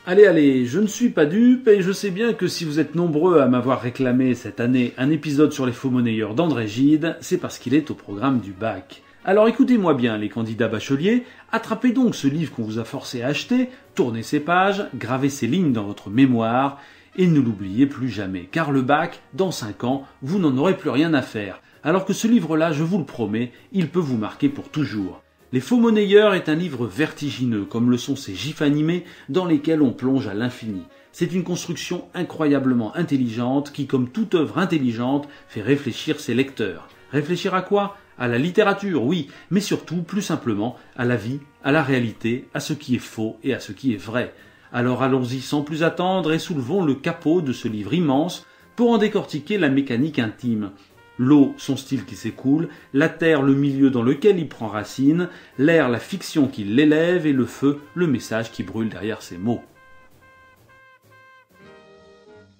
Allez, allez, je ne suis pas dupe et je sais bien que si vous êtes nombreux à m'avoir réclamé cette année un épisode sur les faux monnayeurs d'André Gide, c'est parce qu'il est au programme du bac. Alors écoutez-moi bien les candidats bacheliers, attrapez donc ce livre qu'on vous a forcé à acheter, tournez ses pages, gravez ces lignes dans votre mémoire et ne l'oubliez plus jamais, car le bac, dans 5 ans, vous n'en aurez plus rien à faire. Alors que ce livre-là, je vous le promets, il peut vous marquer pour toujours. Les faux monnayeurs est un livre vertigineux, comme le sont ces gifs animés dans lesquels on plonge à l'infini. C'est une construction incroyablement intelligente qui, comme toute œuvre intelligente, fait réfléchir ses lecteurs. Réfléchir à quoi ? À la littérature, oui, mais surtout, plus simplement, à la vie, à la réalité, à ce qui est faux et à ce qui est vrai. Alors allons-y sans plus attendre et soulevons le capot de ce livre immense pour en décortiquer la mécanique intime. L'eau, son style qui s'écoule, la terre, le milieu dans lequel il prend racine, l'air, la fiction qui l'élève, et le feu, le message qui brûle derrière ces mots.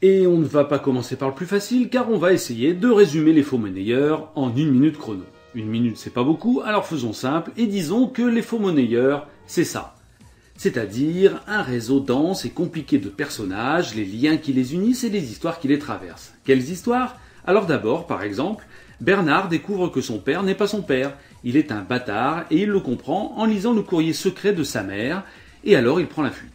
Et on ne va pas commencer par le plus facile, car on va essayer de résumer les faux monnayeurs en 1 minute chrono. 1 minute c'est pas beaucoup, alors faisons simple et disons que les faux monnayeurs, c'est ça. C'est-à-dire un réseau dense et compliqué de personnages, les liens qui les unissent et les histoires qui les traversent. Quelles histoires ? Alors d'abord, par exemple, Bernard découvre que son père n'est pas son père. Il est un bâtard et il le comprend en lisant le courrier secret de sa mère, et alors il prend la fuite.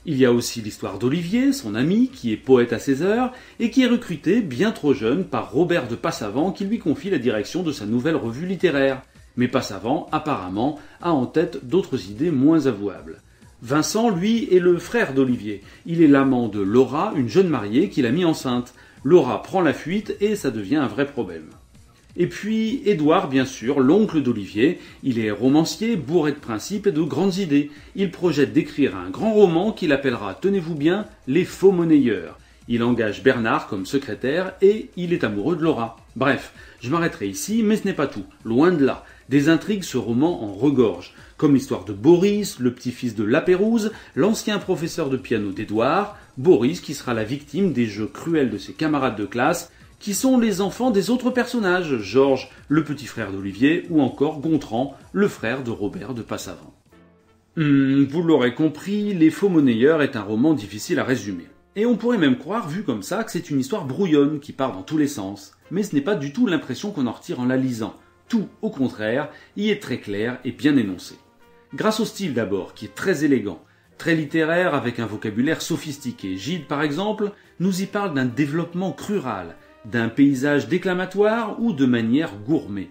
Il y a aussi l'histoire d'Olivier, son ami, qui est poète à ses heures, et qui est recruté bien trop jeune par Robert de Passavant qui lui confie la direction de sa nouvelle revue littéraire. Mais Passavant, apparemment, a en tête d'autres idées moins avouables. Vincent, lui, est le frère d'Olivier. Il est l'amant de Laura, une jeune mariée qu'il a mis enceinte. Laura prend la fuite et ça devient un vrai problème. Et puis Édouard, bien sûr, l'oncle d'Olivier, il est romancier, bourré de principes et de grandes idées. Il projette d'écrire un grand roman qu'il appellera, tenez-vous bien, Les Faux Monnayeurs. Il engage Bernard comme secrétaire et il est amoureux de Laura. Bref, je m'arrêterai ici, mais ce n'est pas tout, loin de là. Des intrigues ce roman en regorge, comme l'histoire de Boris, le petit-fils de Lapérouse, l'ancien professeur de piano d'Édouard, Boris qui sera la victime des jeux cruels de ses camarades de classe, qui sont les enfants des autres personnages, Georges, le petit frère d'Olivier, ou encore Gontran, le frère de Robert de Passavant. Vous l'aurez compris, Les Faux Monnayeurs est un roman difficile à résumer. Et on pourrait même croire, vu comme ça, que c'est une histoire brouillonne, qui part dans tous les sens. Mais ce n'est pas du tout l'impression qu'on en retire en la lisant. Tout, au contraire, y est très clair et bien énoncé. Grâce au style d'abord, qui est très élégant, très littéraire avec un vocabulaire sophistiqué. Gide, par exemple, nous y parle d'un développement rural, d'un paysage déclamatoire ou de manière gourmet.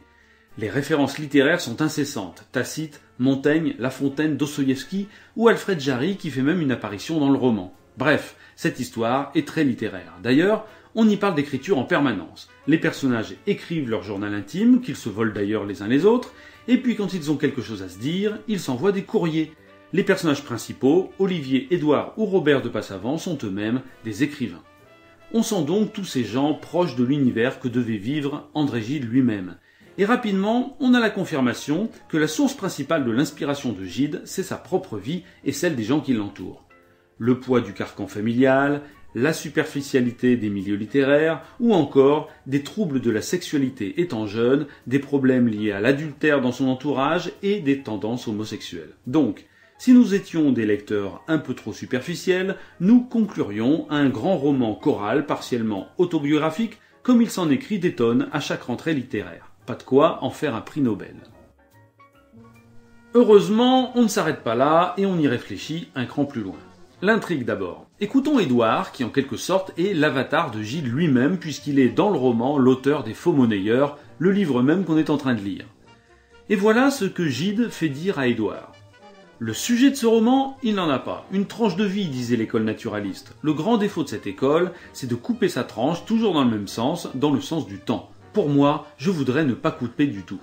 Les références littéraires sont incessantes. Tacite, Montaigne, La Fontaine, Dostoïevski ou Alfred Jarry qui fait même une apparition dans le roman. Bref, cette histoire est très littéraire. D'ailleurs, on y parle d'écriture en permanence. Les personnages écrivent leur journal intime, qu'ils se volent d'ailleurs les uns les autres, et puis quand ils ont quelque chose à se dire, ils s'envoient des courriers. Les personnages principaux, Olivier, Édouard ou Robert de Passavant, sont eux-mêmes des écrivains. On sent donc tous ces gens proches de l'univers que devait vivre André Gide lui-même. Et rapidement, on a la confirmation que la source principale de l'inspiration de Gide, c'est sa propre vie et celle des gens qui l'entourent. Le poids du carcan familial, la superficialité des milieux littéraires, ou encore des troubles de la sexualité étant jeune, des problèmes liés à l'adultère dans son entourage et des tendances homosexuelles. Donc, si nous étions des lecteurs un peu trop superficiels, nous conclurions à un grand roman choral partiellement autobiographique, comme il s'en écrit des tonnes à chaque rentrée littéraire. Pas de quoi en faire un prix Nobel. Heureusement, on ne s'arrête pas là et on y réfléchit un cran plus loin. L'intrigue d'abord. Écoutons Édouard, qui en quelque sorte est l'avatar de Gide lui-même, puisqu'il est dans le roman l'auteur des Faux Monnayeurs, le livre même qu'on est en train de lire. Et voilà ce que Gide fait dire à Édouard. Le sujet de ce roman, il n'en a pas. Une tranche de vie, disait l'école naturaliste. Le grand défaut de cette école, c'est de couper sa tranche toujours dans le même sens, dans le sens du temps. Pour moi, je voudrais ne pas couper du tout.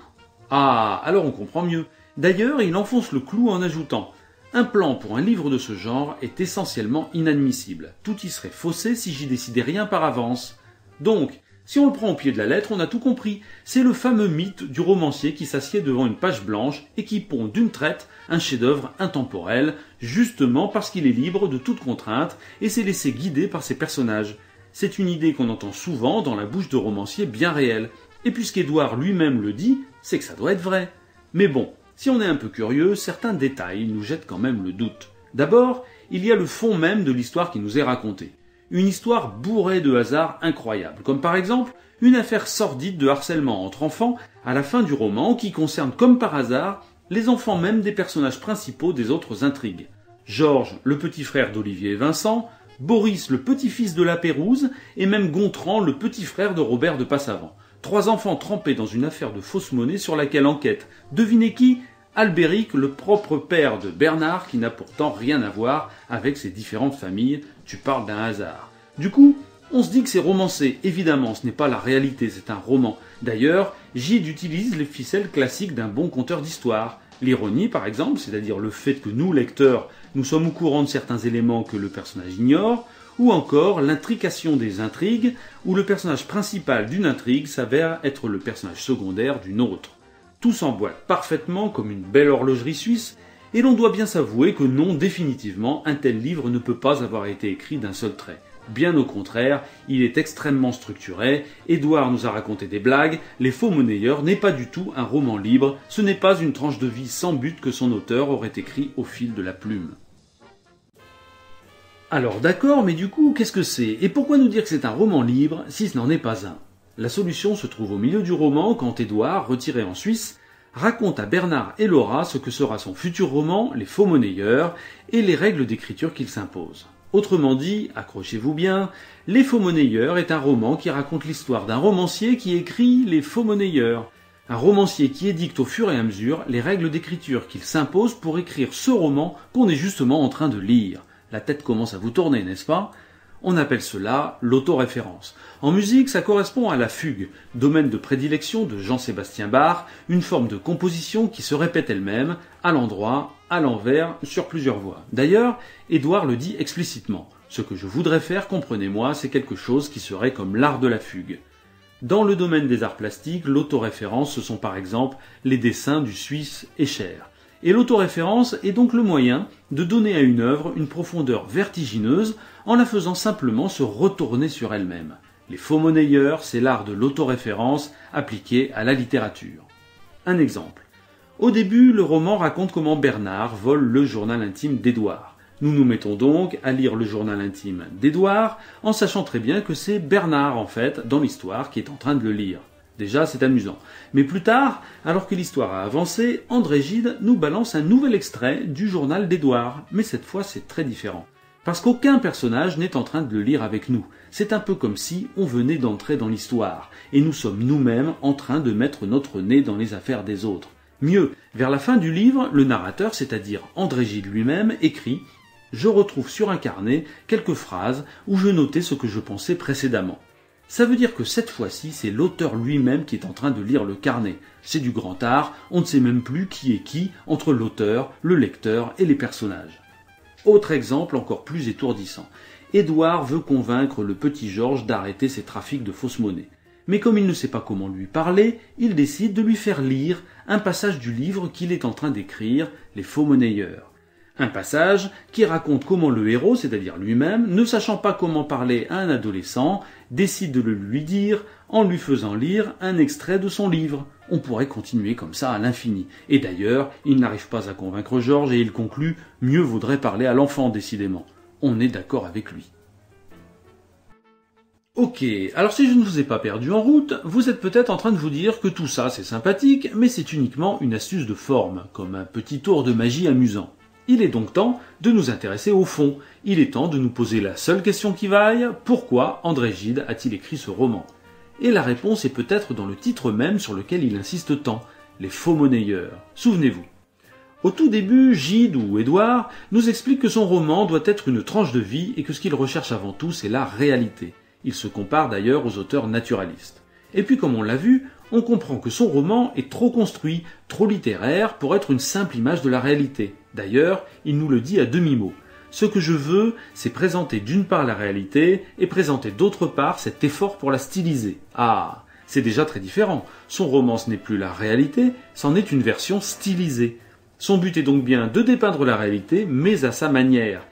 Ah, alors on comprend mieux. D'ailleurs, il enfonce le clou en ajoutant « Un plan pour un livre de ce genre est essentiellement inadmissible. Tout y serait faussé si j'y décidais rien par avance. » Donc, si on le prend au pied de la lettre, on a tout compris. C'est le fameux mythe du romancier qui s'assied devant une page blanche et qui pond d'une traite un chef-d'œuvre intemporel, justement parce qu'il est libre de toute contrainte et s'est laissé guider par ses personnages. C'est une idée qu'on entend souvent dans la bouche de romanciers bien réels. Et puisqu'Édouard lui-même le dit, c'est que ça doit être vrai. Mais bon, si on est un peu curieux, certains détails nous jettent quand même le doute. D'abord, il y a le fond même de l'histoire qui nous est racontée. Une histoire bourrée de hasards incroyables, comme par exemple une affaire sordide de harcèlement entre enfants à la fin du roman qui concerne comme par hasard les enfants même des personnages principaux des autres intrigues. Georges, le petit frère d'Olivier et Vincent, Boris, le petit-fils de la Pérouse, et même Gontran, le petit frère de Robert de Passavant. 3 enfants trempés dans une affaire de fausse monnaie sur laquelle enquête, devinez qui ? Albéric, le propre père de Bernard, qui n'a pourtant rien à voir avec ces différentes familles. Tu parles d'un hasard. Du coup, on se dit que c'est romancé. Évidemment, ce n'est pas la réalité, c'est un roman. D'ailleurs, Gide utilise les ficelles classiques d'un bon conteur d'histoire. L'ironie, par exemple, c'est-à-dire le fait que nous, lecteurs, nous sommes au courant de certains éléments que le personnage ignore, ou encore l'intrication des intrigues, où le personnage principal d'une intrigue s'avère être le personnage secondaire d'une autre. Tout s'emboîte parfaitement comme une belle horlogerie suisse, et l'on doit bien s'avouer que non, définitivement, un tel livre ne peut pas avoir été écrit d'un seul trait. Bien au contraire, il est extrêmement structuré, Édouard nous a raconté des blagues, Les Faux Monnayeurs n'est pas du tout un roman libre, ce n'est pas une tranche de vie sans but que son auteur aurait écrit au fil de la plume. Alors d'accord, mais du coup, qu'est-ce que c'est? Et pourquoi nous dire que c'est un roman libre si ce n'en est pas un? La solution se trouve au milieu du roman quand Édouard, retiré en Suisse, raconte à Bernard et Laura ce que sera son futur roman, Les Faux Monnayeurs, et les règles d'écriture qu'il s'impose. Autrement dit, accrochez-vous bien, Les Faux Monnayeurs est un roman qui raconte l'histoire d'un romancier qui écrit Les Faux Monnayeurs. Un romancier qui édicte au fur et à mesure les règles d'écriture qu'il s'impose pour écrire ce roman qu'on est justement en train de lire. La tête commence à vous tourner, n'est-ce pas? On appelle cela l'autoréférence. En musique, ça correspond à la fugue, domaine de prédilection de Jean-Sébastien Bach, une forme de composition qui se répète elle-même, à l'endroit, à l'envers, sur plusieurs voix. D'ailleurs, Édouard le dit explicitement. Ce que je voudrais faire, comprenez-moi, c'est quelque chose qui serait comme l'art de la fugue. Dans le domaine des arts plastiques, l'autoréférence, ce sont par exemple les dessins du Suisse Escher. Et l'autoréférence est donc le moyen de donner à une œuvre une profondeur vertigineuse en la faisant simplement se retourner sur elle-même. Les Faux Monnayeurs, c'est l'art de l'autoréférence appliqué à la littérature. Un exemple. Au début, le roman raconte comment Bernard vole le journal intime d'Édouard. Nous nous mettons donc à lire le journal intime d'Édouard en sachant très bien que c'est Bernard, en fait, dans l'histoire, qui est en train de le lire. Déjà, c'est amusant. Mais plus tard, alors que l'histoire a avancé, André Gide nous balance un nouvel extrait du journal d'Édouard. Mais cette fois, c'est très différent. Parce qu'aucun personnage n'est en train de le lire avec nous. C'est un peu comme si on venait d'entrer dans l'histoire. Et nous sommes nous-mêmes en train de mettre notre nez dans les affaires des autres. Mieux, vers la fin du livre, le narrateur, c'est-à-dire André Gide lui-même, écrit « Je retrouve sur un carnet quelques phrases où je notais ce que je pensais précédemment. » Ça veut dire que cette fois-ci, c'est l'auteur lui-même qui est en train de lire le carnet. C'est du grand art, on ne sait même plus qui est qui entre l'auteur, le lecteur et les personnages. Autre exemple encore plus étourdissant. Édouard veut convaincre le petit Georges d'arrêter ses trafics de fausses monnaies. Mais comme il ne sait pas comment lui parler, il décide de lui faire lire un passage du livre qu'il est en train d'écrire, Les Faux Monnayeurs. Un passage qui raconte comment le héros, c'est-à-dire lui-même, ne sachant pas comment parler à un adolescent, décide de le lui dire en lui faisant lire un extrait de son livre. On pourrait continuer comme ça à l'infini. Et d'ailleurs, il n'arrive pas à convaincre Georges et il conclut « Mieux vaudrait parler à l'enfant, décidément ». On est d'accord avec lui. Ok, alors si je ne vous ai pas perdu en route, vous êtes peut-être en train de vous dire que tout ça c'est sympathique, mais c'est uniquement une astuce de forme, comme un petit tour de magie amusant. Il est donc temps de nous intéresser au fond. Il est temps de nous poser la seule question qui vaille, pourquoi André Gide a-t-il écrit ce roman? Et la réponse est peut-être dans le titre même sur lequel il insiste tant, Les Faux Monnayeurs. Souvenez-vous. Au tout début, Gide ou Édouard nous explique que son roman doit être une tranche de vie et que ce qu'il recherche avant tout c'est la réalité. Il se compare d'ailleurs aux auteurs naturalistes. Et puis comme on l'a vu, on comprend que son roman est trop construit, trop littéraire pour être une simple image de la réalité. D'ailleurs, il nous le dit à demi-mot. Ce que je veux, c'est présenter d'une part la réalité et présenter d'autre part cet effort pour la styliser. Ah, c'est déjà très différent. Son roman ce n'est plus la réalité, c'en est une version stylisée. Son but est donc bien de dépeindre la réalité, mais à sa manière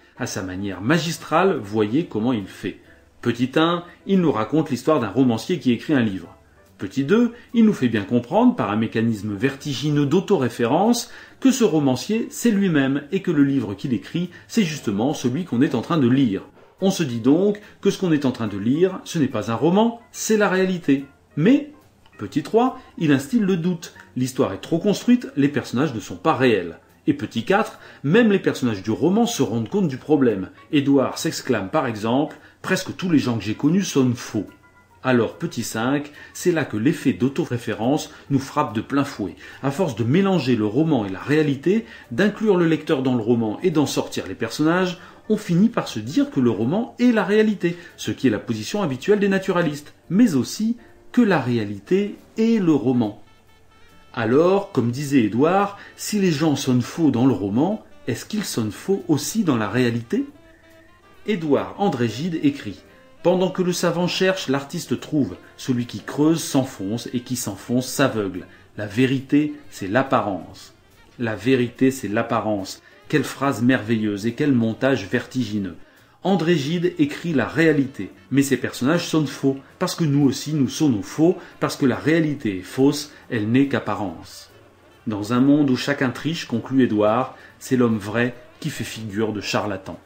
magistrale, voyez comment il fait. Petit 1, il nous raconte l'histoire d'un romancier qui écrit un livre. Petit 2, il nous fait bien comprendre, par un mécanisme vertigineux d'autoréférence, que ce romancier, c'est lui-même, et que le livre qu'il écrit, c'est justement celui qu'on est en train de lire. On se dit donc que ce qu'on est en train de lire, ce n'est pas un roman, c'est la réalité. Mais, petit 3, il instille le doute. L'histoire est trop construite, les personnages ne sont pas réels. Et petit 4, même les personnages du roman se rendent compte du problème. Édouard s'exclame par exemple « Presque tous les gens que j'ai connus sonnent faux ». Alors petit 5, c'est là que l'effet d'autoréférence nous frappe de plein fouet. À force de mélanger le roman et la réalité, d'inclure le lecteur dans le roman et d'en sortir les personnages, on finit par se dire que le roman est la réalité, ce qui est la position habituelle des naturalistes, mais aussi que la réalité est le roman. Alors, comme disait Édouard, si les gens sonnent faux dans le roman, est-ce qu'ils sonnent faux aussi dans la réalité ? Édouard André Gide écrit « Pendant que le savant cherche, l'artiste trouve. Celui qui creuse s'enfonce et qui s'enfonce s'aveugle. La vérité, c'est l'apparence. » La vérité, c'est l'apparence. Quelle phrase merveilleuse et quel montage vertigineux. André Gide écrit la réalité, mais ces personnages sonnent faux, parce que nous aussi nous sonnons faux, parce que la réalité est fausse, elle n'est qu'apparence. Dans un monde où chacun triche, conclut Édouard, c'est l'homme vrai qui fait figure de charlatan.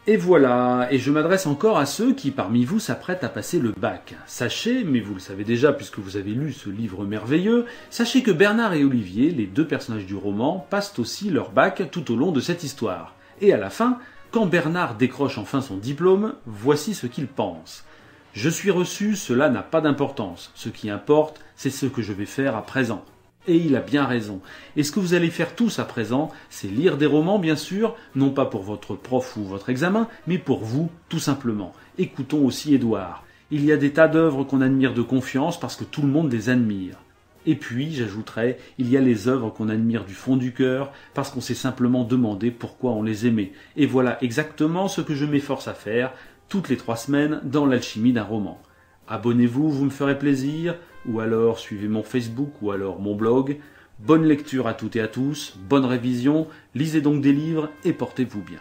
Et voilà, et je m'adresse encore à ceux qui parmi vous s'apprêtent à passer le bac. Sachez, mais vous le savez déjà puisque vous avez lu ce livre merveilleux, sachez que Bernard et Olivier, les deux personnages du roman, passent aussi leur bac tout au long de cette histoire. Et à la fin, quand Bernard décroche enfin son diplôme, voici ce qu'il pense. « Je suis reçu, cela n'a pas d'importance. Ce qui importe, c'est ce que je vais faire à présent. » Et il a bien raison. Et ce que vous allez faire tous à présent, c'est lire des romans, bien sûr, non pas pour votre prof ou votre examen, mais pour vous, tout simplement. Écoutons aussi Édouard. Il y a des tas d'œuvres qu'on admire de confiance parce que tout le monde les admire. Et puis, j'ajouterais, il y a les œuvres qu'on admire du fond du cœur parce qu'on s'est simplement demandé pourquoi on les aimait. Et voilà exactement ce que je m'efforce à faire toutes les 3 semaines dans l'alchimie d'un roman. Abonnez-vous, vous me ferez plaisir, ou alors suivez mon Facebook, ou alors mon blog. Bonne lecture à toutes et à tous, bonne révision, lisez donc des livres et portez-vous bien.